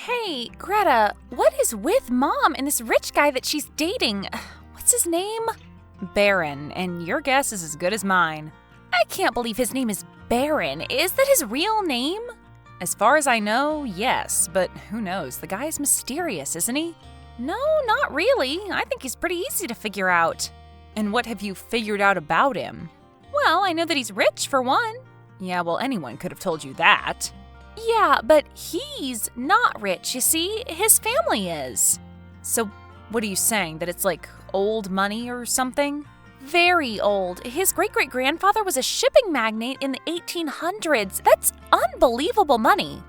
Hey, Greta, what is with Mom and this rich guy that she's dating? What's his name? Baron, and your guess is as good as mine. I can't believe his name is Baron. Is that his real name? As far as I know, yes, but who knows? The guy's mysterious, isn't he? No, not really. I think he's pretty easy to figure out. And what have you figured out about him? Well, I know that he's rich, for one. Yeah, well, anyone could have told you that. Yeah, but he's not rich, you see? His family is. So, what are you saying? That it's like old money or something? Very old. His great-great-grandfather was a shipping magnate in the 1800s. That's unbelievable money.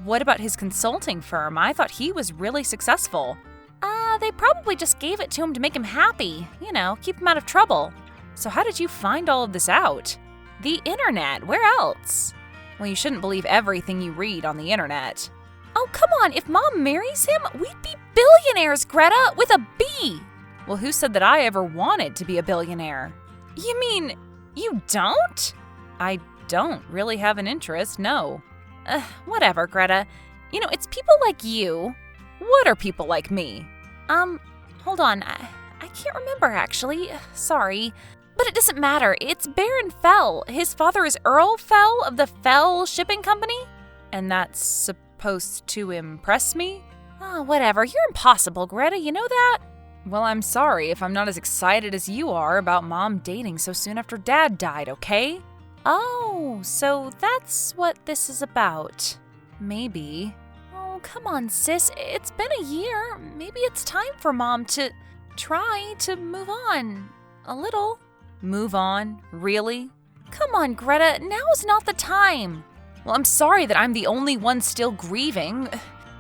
What about his consulting firm? I thought he was really successful. They probably just gave it to him to make him happy. You know, keep him out of trouble. So how did you find all of this out? The internet. Where else? Well, you shouldn't believe everything you read on the internet. Oh, come on. If Mom marries him, we'd be billionaires, Greta, with a B. Well, who said that I ever wanted to be a billionaire? You mean you don't? I don't really have an interest, no. Whatever, Greta. You know, it's people like you. What are people like me? Hold on. I can't remember, actually. Sorry. But it doesn't matter. It's Baron Fell. His father is Earl Fell of the Fell Shipping Company. And that's supposed to impress me? Oh, whatever. You're impossible, Greta. You know that? Well, I'm sorry if I'm not as excited as you are about Mom dating so soon after Dad died, okay? Oh, so that's what this is about. Maybe. Oh, come on, sis. It's been a year. Maybe it's time for Mom to try to move on. A little. Move on? Really? Come on, Greta. Now's not the time. Well, I'm sorry that I'm the only one still grieving,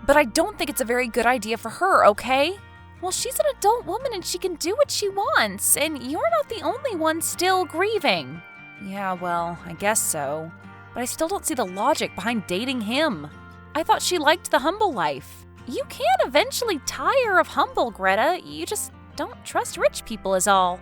but I don't think it's a very good idea for her, okay? Well, she's an adult woman and she can do what she wants, and you're not the only one still grieving. Yeah, well, I guess so. But I still don't see the logic behind dating him. I thought she liked the humble life. You can eventually tire of humble, Greta. You just don't trust rich people is all.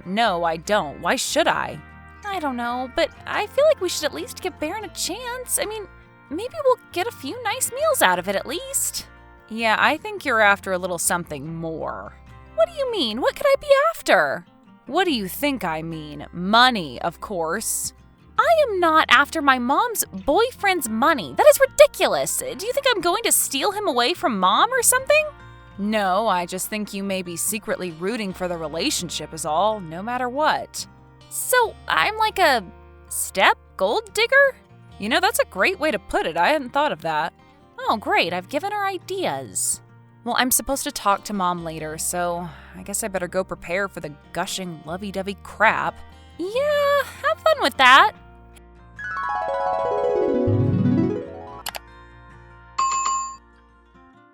No, I don't. Why should I? I don't know, but I feel like we should at least give Baron a chance. I mean, maybe we'll get a few nice meals out of it at least. Yeah, I think you're after a little something more. What do you mean? What could I be after? What do you think I mean? Money, of course. I am not after my mom's boyfriend's money. That is ridiculous. Do you think I'm going to steal him away from Mom or something? No, I just think you may be secretly rooting for the relationship is all, no matter what. So I'm like a step gold digger? You know, that's a great way to put it. I hadn't thought of that. Oh, great. I've given her ideas. Well, I'm supposed to talk to Mom later, so I guess I better go prepare for the gushing lovey-dovey crap. Yeah, have fun with that.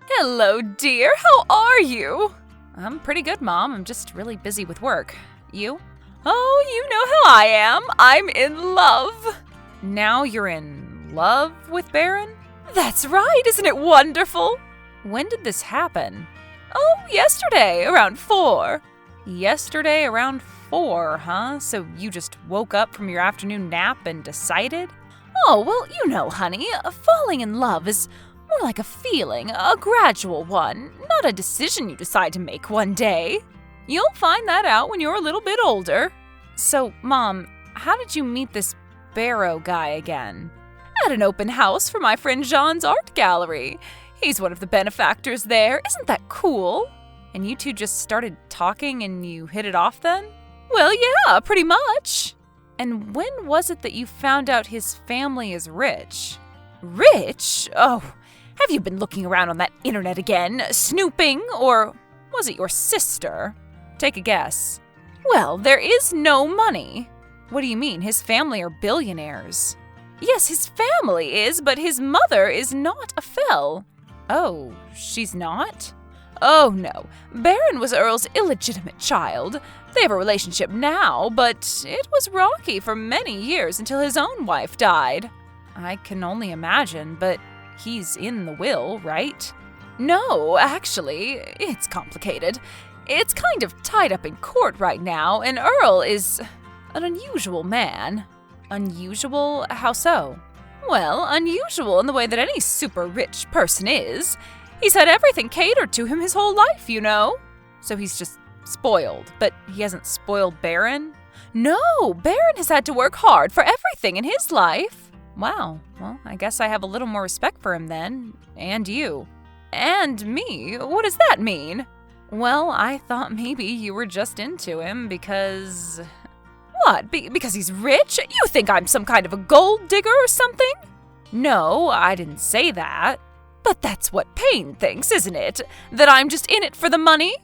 Hello, dear. How are you? I'm pretty good, Mom. I'm just really busy with work. You? Oh, you know how I am. I'm in love. Now you're in love with Baron? That's right. Isn't it wonderful? When did this happen? Oh, yesterday, around 4. Yesterday around 4, huh? So you just woke up from your afternoon nap and decided? Oh, well, you know, honey, falling in love is more like a feeling, a gradual one, not a decision you decide to make one day. You'll find that out when you're a little bit older. So, Mom, how did you meet this Barrow guy again? At an open house for my friend Jean's art gallery. He's one of the benefactors there. Isn't that cool? And you two just started talking and you hit it off then? Well, yeah, pretty much. And when was it that you found out his family is rich? Rich? Oh, have you been looking around on that internet again, snooping? Or was it your sister? Take a guess. Well, there is no money. What do you mean? His family are billionaires. Yes, his family is, but his mother is not a Fell. Oh, she's not? Oh, no. Baron was Earl's illegitimate child. They have a relationship now, but it was rocky for many years until his own wife died. I can only imagine, but he's in the will, right? No, actually, it's complicated. It's kind of tied up in court right now, and Earl is an unusual man. Unusual? How so? Well, unusual in the way that any super rich person is. He's had everything catered to him his whole life, you know. So he's just spoiled, but he hasn't spoiled Baron? No, Baron has had to work hard for everything in his life. Wow, well, I guess I have a little more respect for him then, and you. And me? What does that mean? Well, I thought maybe you were just into him because... What, because he's rich? You think I'm some kind of a gold digger or something? No, I didn't say that. But that's what Payne thinks, isn't it? That I'm just in it for the money?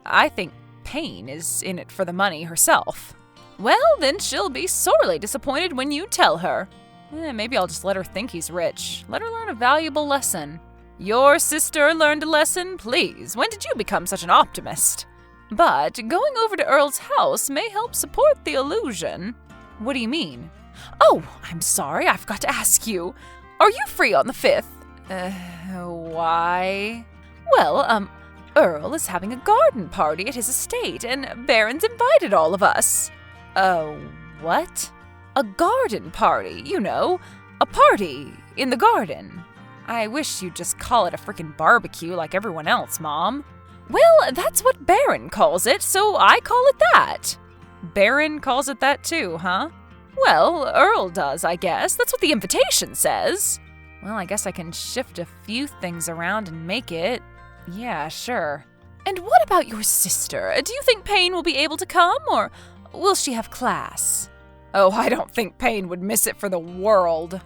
I think Payne is in it for the money herself. Well, then she'll be sorely disappointed when you tell her. Maybe I'll just let her think he's rich. Let her learn a valuable lesson. Your sister learned a lesson? Please, when did you become such an optimist? But going over to Earl's house may help support the illusion. What do you mean? Oh, I'm sorry, I forgot to ask you. Are you free on the 5th? Why? Well, Earl is having a garden party at his estate, and Baron's invited all of us. What? A garden party, you know. A party in the garden. I wish you'd just call it a frickin' barbecue like everyone else, Mom. Well, that's what Baron calls it, so I call it that. Baron calls it that too, huh? Well, Earl does, I guess. That's what the invitation says. Well, I guess I can shift a few things around and make it. Yeah, sure. And what about your sister? Do you think Payne will be able to come, or will she have class? Oh, I don't think Payne would miss it for the world.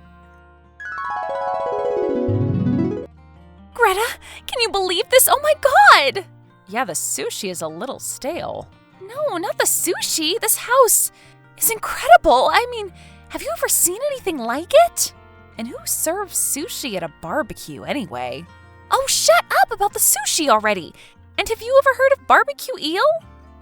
Greta, can you believe this? Oh my god! Yeah, the sushi is a little stale. No, not the sushi. This house is incredible. I mean, have you ever seen anything like it? And who serves sushi at a barbecue anyway? Oh, shut up about the sushi already. And have you ever heard of barbecue eel?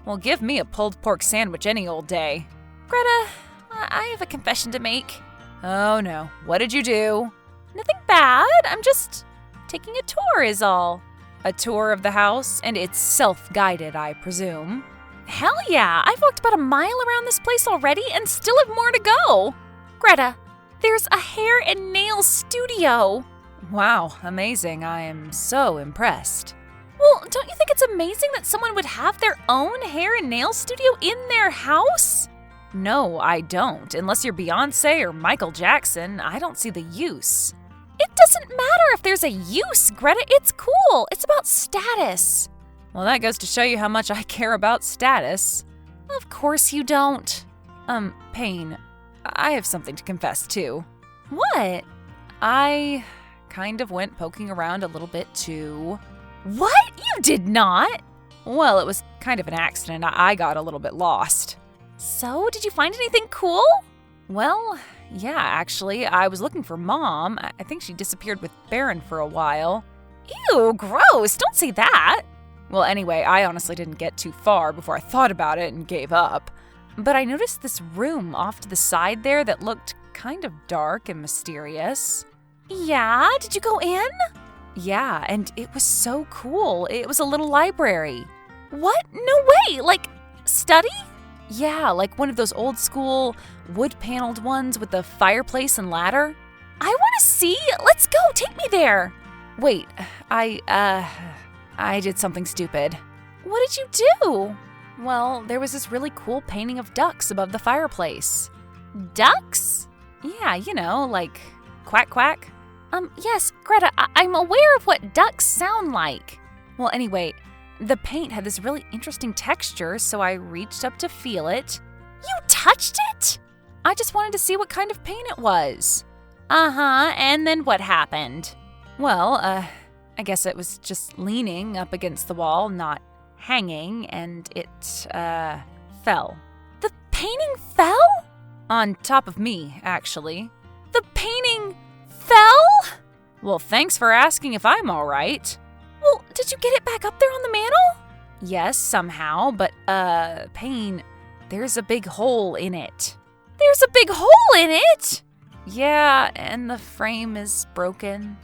Well, give me a pulled pork sandwich any old day. Greta, I have a confession to make. Oh no, what did you do? Nothing bad. I'm just taking a tour is all. A tour of the house, and it's self-guided, I presume. Hell yeah, I've walked about a mile around this place already and still have more to go. Greta, there's a hair and nail studio. Wow, amazing. I am so impressed. Well, don't you think it's amazing that someone would have their own hair and nail studio in their house? No, I don't. Unless you're Beyonce or Michael Jackson, I don't see the use. It doesn't matter if there's a use, Greta. It's cool. It's about status. Well, that goes to show you how much I care about status. Of course you don't. Payne, I have something to confess too. What? I kind of went poking around a little bit too. What? You did not? Well, it was kind of an accident. I got a little bit lost. So, did you find anything cool? Well, yeah, actually, I was looking for Mom. I think she disappeared with Baron for a while. Ew, gross. Don't say that. Well, anyway, I honestly didn't get too far before I thought about it and gave up. But I noticed this room off to the side there that looked kind of dark and mysterious. Yeah? Did you go in? Yeah, and it was so cool. It was a little library. What? No way! Like, study? Yeah, like one of those old school wood-paneled ones with the fireplace and ladder. I want to see. Let's go. Take me there. Wait, I did something stupid. What did you do? Well, there was this really cool painting of ducks above the fireplace. Ducks? Yeah, you know, like quack quack. Yes, Greta, I'm aware of what ducks sound like. Well, anyway, the paint had this really interesting texture, so I reached up to feel it. You touched it? I just wanted to see what kind of paint it was. Uh-huh, and then what happened? Well, I guess it was just leaning up against the wall, not hanging, and it, fell. The painting fell? On top of me, actually. The painting fell? Well, thanks for asking if I'm all right. Well, did you get it back up there on the mantle? Yes, somehow, but, Payne, there's a big hole in it. There's a big hole in it? Yeah, and the frame is broken.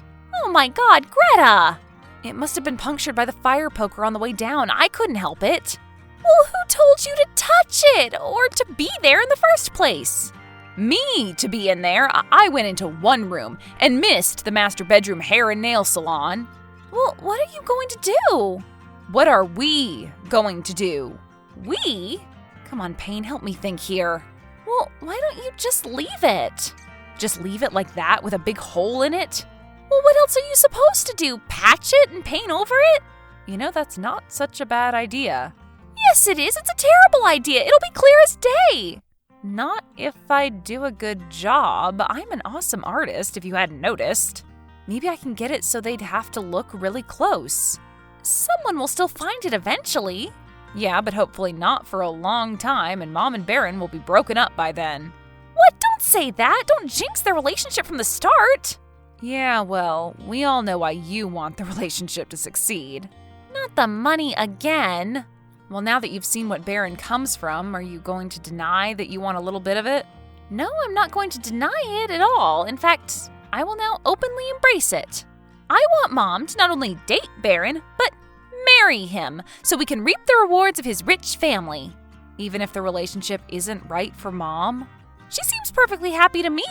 Oh my god, Greta! It must have been punctured by the fire poker on the way down. I couldn't help it. Well, who told you to touch it or to be there in the first place? Me to be in there? I went into one room and missed the master bedroom hair and nail salon. Well, what are you going to do? What are we going to do? We? Come on, Payne, help me think here. Well, why don't you just leave it? Just leave it like that with a big hole in it? Well, what else are you supposed to do? Patch it and paint over it? You know, that's not such a bad idea. Yes, it is. It's a terrible idea. It'll be clear as day. Not if I do a good job. I'm an awesome artist, if you hadn't noticed. Maybe I can get it so they'd have to look really close. Someone will still find it eventually. Yeah, but hopefully not for a long time, and Mom and Baron will be broken up by then. What? Don't say that. Don't jinx their relationship from the start. Yeah, well, we all know why you want the relationship to succeed. Not the money again. Well, now that you've seen what Baron comes from, are you going to deny that you want a little bit of it? No, I'm not going to deny it at all. In fact, I will now openly embrace it. I want Mom to not only date Baron, but marry him so we can reap the rewards of his rich family. Even if the relationship isn't right for Mom? She seems perfectly happy to me.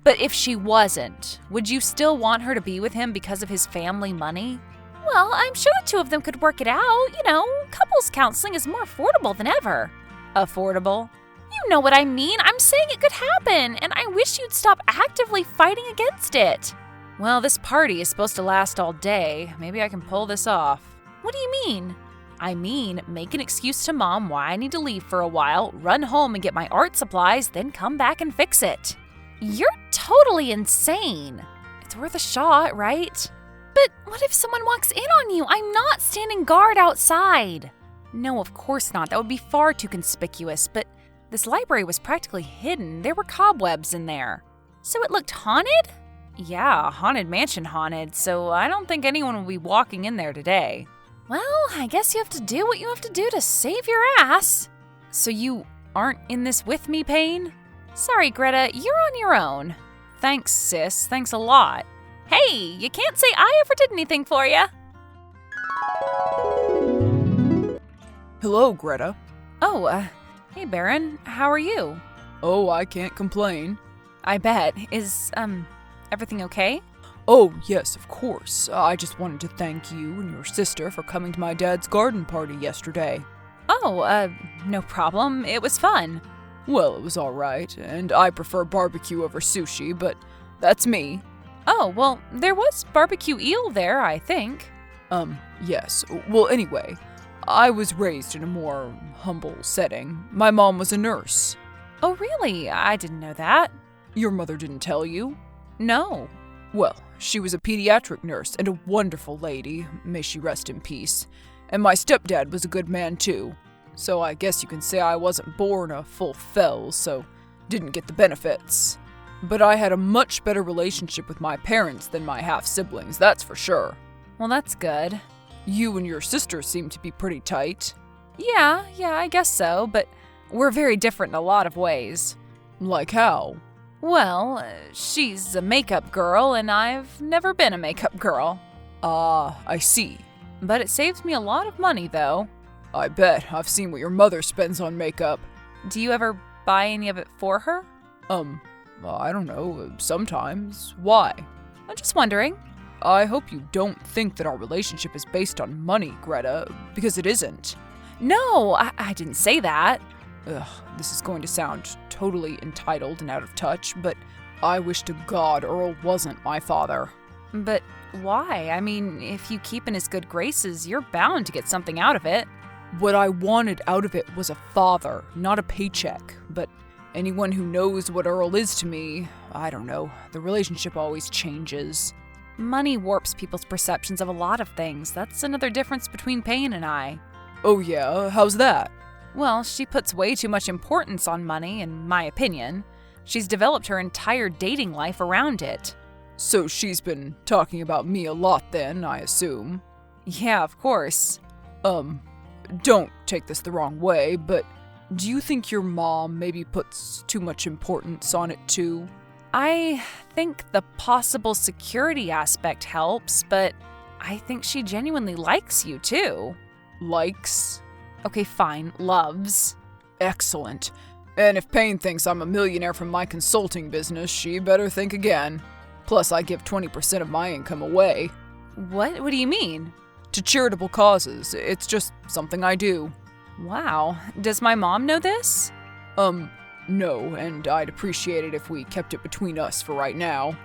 But if she wasn't, would you still want her to be with him because of his family money? Well, I'm sure the two of them could work it out. You know, couples counseling is more affordable than ever. Affordable? You know what I mean. I'm saying it could happen, and I wish you'd stop actively fighting against it. Well, this party is supposed to last all day. Maybe I can pull this off. What do you mean? I mean, make an excuse to Mom why I need to leave for a while, run home and get my art supplies, then come back and fix it. You're totally insane. It's worth a shot, right? But what if someone walks in on you? I'm not standing guard outside. No, of course not. That would be far too conspicuous, but this library was practically hidden. There were cobwebs in there. So it looked haunted? Yeah, haunted mansion haunted, so I don't think anyone will be walking in there today. Well, I guess you have to do what you have to do to save your ass. So you aren't in this with me, Payne? Sorry, Greta, you're on your own. Thanks, sis. Thanks a lot. Hey, you can't say I ever did anything for you. Hello, Greta. Oh, hey, Baron. How are you? Oh, I can't complain. I bet. Is, everything okay? Oh, yes, of course. I just wanted to thank you and your sister for coming to my dad's garden party yesterday. Oh, no problem. It was fun. Well, it was all right, and I prefer barbecue over sushi, but that's me. Oh, well, there was barbecue eel there, I think. Yes. Well, anyway, I was raised in a more humble setting. My mom was a nurse. Oh, really? I didn't know that. Your mother didn't tell you? No. Well, she was a pediatric nurse and a wonderful lady, may she rest in peace. And my stepdad was a good man, too. So I guess you can say I wasn't born a full fell, so didn't get the benefits. But I had a much better relationship with my parents than my half-siblings, that's for sure. Well, that's good. You and your sister seem to be pretty tight. Yeah, I guess so, but we're very different in a lot of ways. Like how? Well, she's a makeup girl, and I've never been a makeup girl. Ah, I see. But it saves me a lot of money, though. I bet. I've seen what your mother spends on makeup. Do you ever buy any of it for her? I don't know. Sometimes. Why? I'm just wondering. I hope you don't think that our relationship is based on money, Greta, because it isn't. No, I didn't say that. Ugh, this is going to sound totally entitled and out of touch, but I wish to God Earl wasn't my father. But why? I mean, if you keep in his good graces, you're bound to get something out of it. What I wanted out of it was a father, not a paycheck. But anyone who knows what Earl is to me, I don't know, the relationship always changes. Money warps people's perceptions of a lot of things. That's another difference between Payne and I. Oh yeah? How's that? Well, she puts way too much importance on money, in my opinion. She's developed her entire dating life around it. So she's been talking about me a lot then, I assume. Yeah, of course. Don't take this the wrong way, but do you think your mom maybe puts too much importance on it too? I think the possible security aspect helps, but I think she genuinely likes you too. Likes? Okay, fine, loves. Excellent. And if Payne thinks I'm a millionaire from my consulting business, she better think again. Plus, I give 20% of my income away. What do you mean? To charitable causes. It's just something I do. Wow. Does my mom know this? No, and I'd appreciate it if we kept it between us for right now.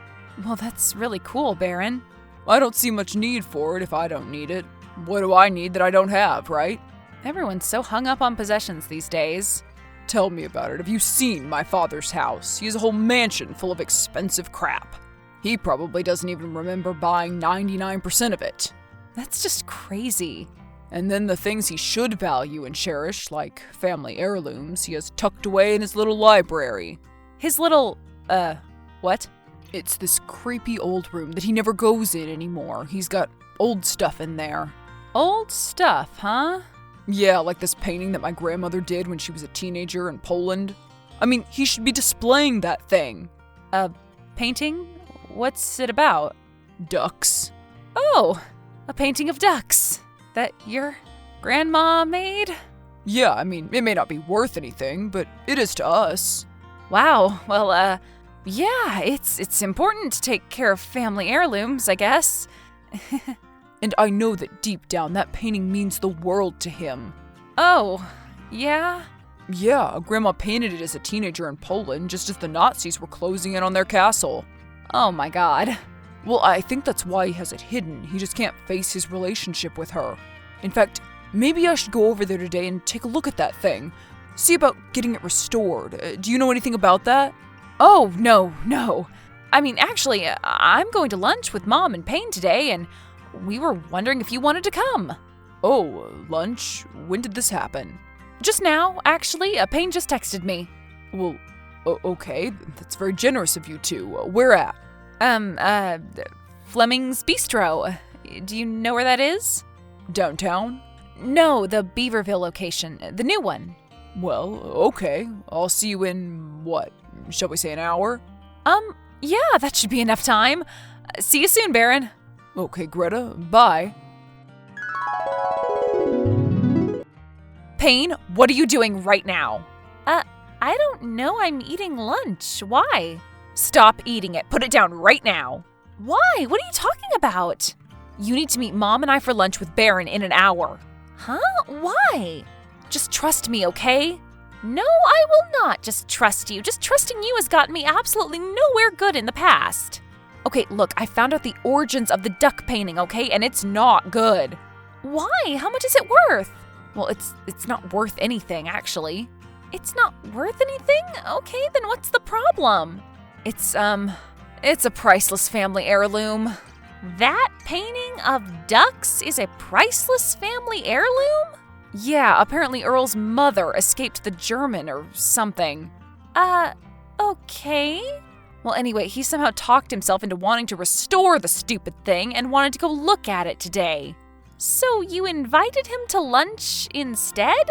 Well, that's really cool, Baron. I don't see much need for it if I don't need it. What do I need that I don't have, right? Everyone's so hung up on possessions these days. Tell me about it. Have you seen my father's house? He has a whole mansion full of expensive crap. He probably doesn't even remember buying 99% of it. That's just crazy. And then the things he should value and cherish, like family heirlooms, he has tucked away in his little library. His little, what? It's this creepy old room that he never goes in anymore. He's got old stuff in there. Old stuff, huh? Yeah, like this painting that my grandmother did when she was a teenager in Poland. I mean, he should be displaying that thing. A painting? What's it about? Ducks. Oh, a painting of ducks that your grandma made? Yeah, I mean, it may not be worth anything, but it is to us. Wow, well, yeah, it's important to take care of family heirlooms, I guess. And I know that deep down that painting means the world to him. Oh, yeah? Yeah, Grandma painted it as a teenager in Poland just as the Nazis were closing in on their castle. Oh my god. Well, I think that's why he has it hidden. He just can't face his relationship with her. In fact, maybe I should go over there today and take a look at that thing. See about getting it restored. Do you know anything about that? Oh, no. I mean, actually, I'm going to lunch with Mom and Payne today, and we were wondering if you wanted to come. Oh, lunch? When did this happen? Just now, actually. Payne just texted me. Well, okay. That's very generous of you two. Where at? Fleming's Bistro. Do you know where that is? Downtown? No, the Beaverville location. The new one. Well, okay. I'll see you in, what, shall we say an hour? Yeah, that should be enough time. See you soon, Baron. Okay, Greta. Bye. Payne, what are you doing right now? I don't know. I'm eating lunch. Why? Stop eating it. Put it down right now. Why? What are you talking about? You need to meet Mom and I for lunch with Baron in an hour. Huh? Why? Just trust me, okay? No, I will not just trust you. Just trusting you has gotten me absolutely nowhere good in the past. Okay, look, I found out the origins of the duck painting, okay? And it's not good. Why? How much is it worth? Well, it's not worth anything, actually. It's not worth anything? Okay, then what's the problem? It's a priceless family heirloom. That painting of ducks is a priceless family heirloom? Yeah, apparently Earl's mother escaped the German or something. Okay. Well, anyway, he somehow talked himself into wanting to restore the stupid thing and wanted to go look at it today. So you invited him to lunch instead?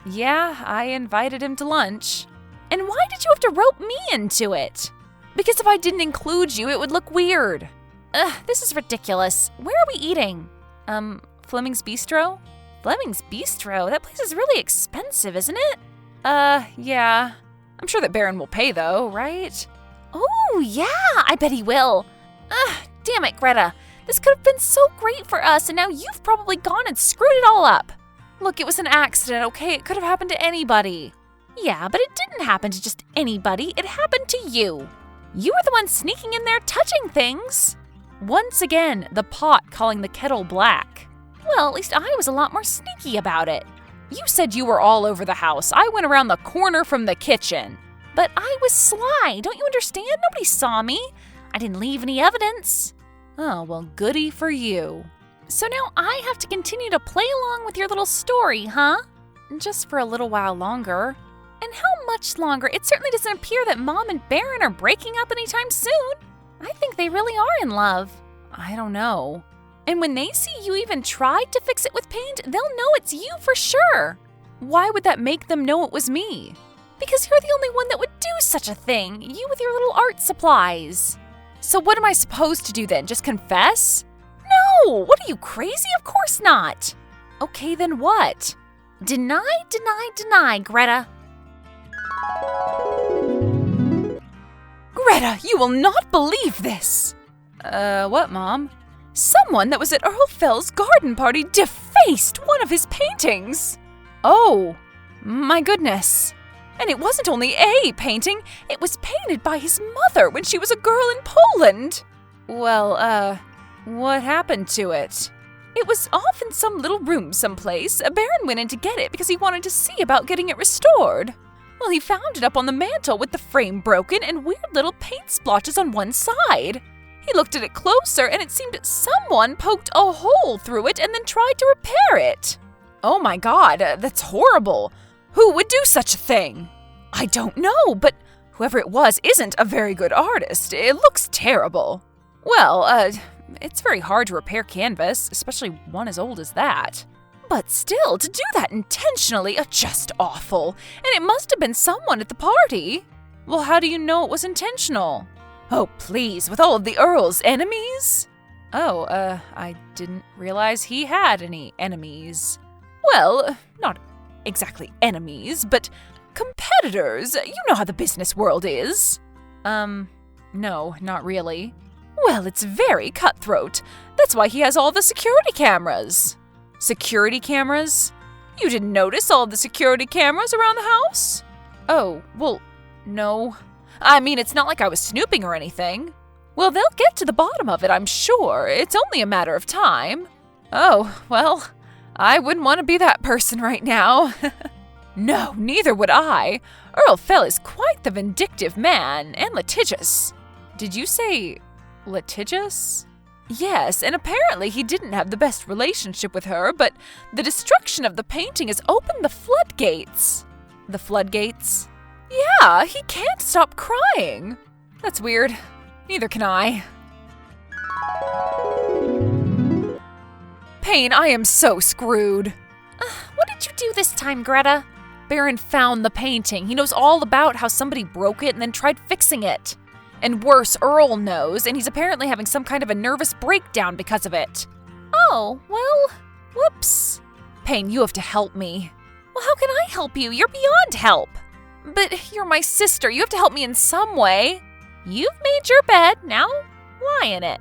Yeah, I invited him to lunch. And why did you have to rope me into it? Because if I didn't include you, it would look weird. This is ridiculous. Where are we eating? Fleming's Bistro? Fleming's Bistro? That place is really expensive, isn't it? Yeah. I'm sure that Baron will pay, though, right? Oh, yeah, I bet he will. Damn it, Greta. This could have been so great for us, and now you've probably gone and screwed it all up. Look, it was an accident, okay? It could have happened to anybody. Yeah, but it didn't happen to just anybody. It happened to you. You were the one sneaking in there touching things. Once again, the pot calling the kettle black. Well, at least I was a lot more sneaky about it. You said you were all over the house. I went around the corner from the kitchen. But I was sly. Don't you understand? Nobody saw me. I didn't leave any evidence. Oh, well, goody for you. So now I have to continue to play along with your little story, huh? Just for a little while longer. And how much longer? It certainly doesn't appear that Mom and Baron are breaking up anytime soon. I think they really are in love. I don't know. And when they see you even tried to fix it with paint, they'll know it's you for sure. Why would that make them know it was me? Because you're the only one that would do such a thing. You with your little art supplies. So what am I supposed to do then? Just confess? No! What are you, crazy? Of course not. Okay, then what? Deny, Greta. Greta, you will not believe this! What, Mom? Someone that was at Earl Fell's garden party defaced one of his paintings! Oh, my goodness. And it wasn't only a painting, it was painted by his mother when she was a girl in Poland! Well, what happened to it? It was off in some little room someplace. Baron went in to get it because he wanted to see about getting it restored. Well, he found it up on the mantel with the frame broken and weird little paint splotches on one side. He looked at it closer and it seemed someone poked a hole through it and then tried to repair it. Oh my God, that's horrible. Who would do such a thing? I don't know, but whoever it was isn't a very good artist. It looks terrible. Well, it's very hard to repair canvas, especially one as old as that. But still, to do that intentionally, just awful. And it must have been someone at the party. Well, how do you know it was intentional? Oh, please, with all of the Earl's enemies? Oh, I didn't realize he had any enemies. Well, not exactly enemies, but competitors. You know how the business world is. No, not really. Well, it's very cutthroat. That's why he has all the security cameras. Security cameras? You didn't notice all the security cameras around the house? Oh, well, no. I mean, it's not like I was snooping or anything. Well, they'll get to the bottom of it, I'm sure. It's only a matter of time. Oh, well, I wouldn't want to be that person right now. No, neither would I. Earl Fell is quite the vindictive man, and litigious. Did you say litigious? Yes, and apparently he didn't have the best relationship with her, but the destruction of the painting has opened the floodgates. The floodgates? Yeah, he can't stop crying. That's weird. Neither can I. Payne, I am so screwed. What did you do this time, Greta? Baron found the painting. He knows all about how somebody broke it and then tried fixing it. And worse, Earl knows, and he's apparently having some kind of a nervous breakdown because of it. Oh, well, whoops. Payne, you have to help me. Well, how can I help you? You're beyond help. But you're my sister. You have to help me in some way. You've made your bed. Now lie in it.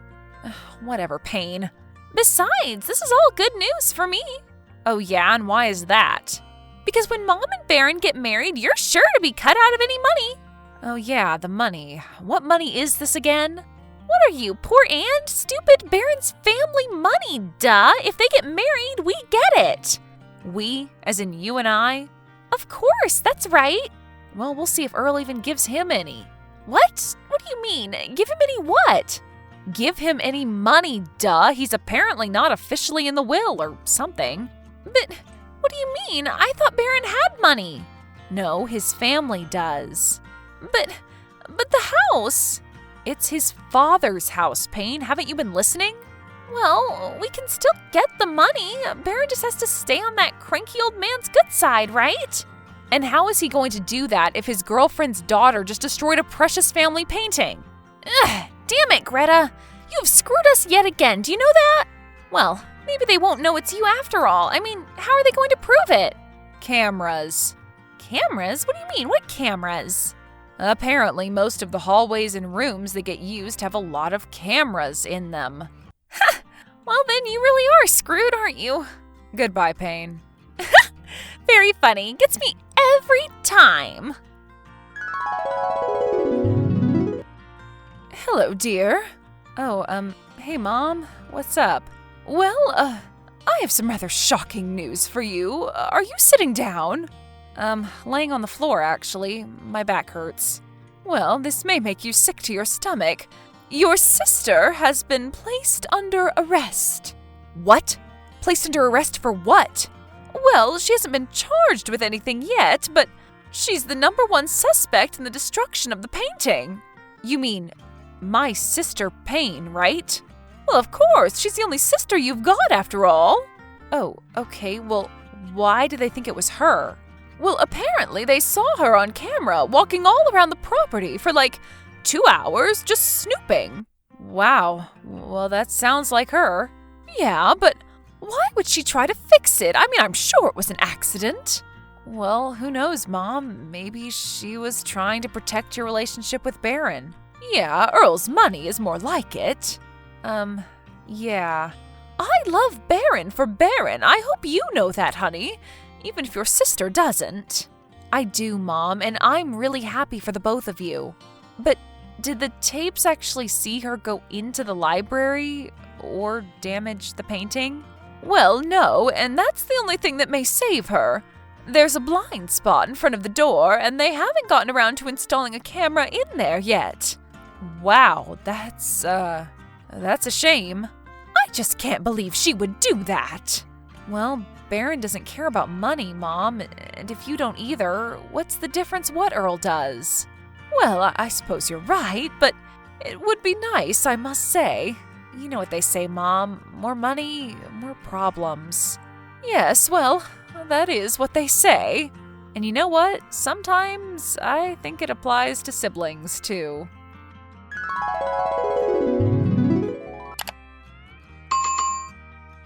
Whatever, Payne. Besides, this is all good news for me. Oh yeah, and why is that? Because when Mom and Baron get married, you're sure to be cut out of any money. Oh yeah, the money. What money is this again? What are you, poor and stupid? Baron's family money, duh. If they get married, we get it. We, as in you and I? Of course, that's right. Well, we'll see if Earl even gives him any. What? What do you mean? Give him any what? Give him any money, duh. He's apparently not officially in the will or something. But what do you mean? I thought Baron had money. No, his family does. But the house. It's his father's house, Payne. Haven't you been listening? Well, we can still get the money. Baron just has to stay on that cranky old man's good side, right? And how is he going to do that if his girlfriend's daughter just destroyed a precious family painting? Ugh, damn it, Greta. You've screwed us yet again. Do you know that? Well, maybe they won't know it's you after all. I mean, how are they going to prove it? Cameras. Cameras? What do you mean? What cameras? Apparently, most of the hallways and rooms that get used have a lot of cameras in them. Ha! Well, then you really are screwed, aren't you? Goodbye, Payne. Very funny. Gets me every time. Hello, dear. Oh, hey, Mom. What's up? Well, I have some rather shocking news for you. Are you sitting down? Laying on the floor, actually. My back hurts. Well, this may make you sick to your stomach. Your sister has been placed under arrest. What? Placed under arrest for what? Well, she hasn't been charged with anything yet, but she's the #1 suspect in the destruction of the painting. You mean my sister Payne, right? Well, of course. She's the only sister you've got, after all. Oh, okay. Well, why do they think it was her? Well, apparently they saw her on camera walking all around the property for like 2 hours just snooping. Wow. Well, that sounds like her. Yeah, but why would she try to fix it? I mean, I'm sure it was an accident. Well, who knows, Mom? Maybe she was trying to protect your relationship with Baron. Yeah, Earl's money is more like it. Yeah. I love Baron for Baron. I hope you know that, honey, even if your sister doesn't. I do, Mom, and I'm really happy for the both of you. But did the tapes actually see her go into the library or damage the painting? Well, no, and that's the only thing that may save her. There's a blind spot in front of the door, and they haven't gotten around to installing a camera in there yet. Wow, that's a shame. I just can't believe she would do that. Well, Baron doesn't care about money, Mom, and if you don't either, what's the difference what Earl does? Well, I suppose you're right, but it would be nice, I must say. You know what they say, Mom, more money, more problems. Yes, well, that is what they say. And you know what? Sometimes I think it applies to siblings, too.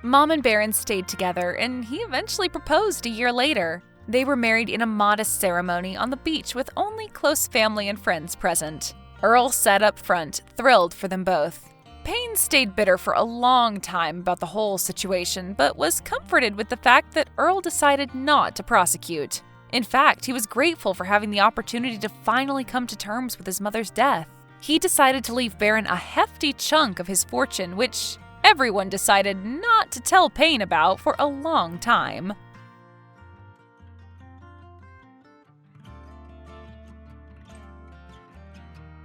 Mom and Baron stayed together, and he eventually proposed a year later. They were married in a modest ceremony on the beach with only close family and friends present. Earl sat up front, thrilled for them both. Payne stayed bitter for a long time about the whole situation, but was comforted with the fact that Earl decided not to prosecute. In fact, he was grateful for having the opportunity to finally come to terms with his mother's death. He decided to leave Baron a hefty chunk of his fortune, which everyone decided not to tell Payne about for a long time.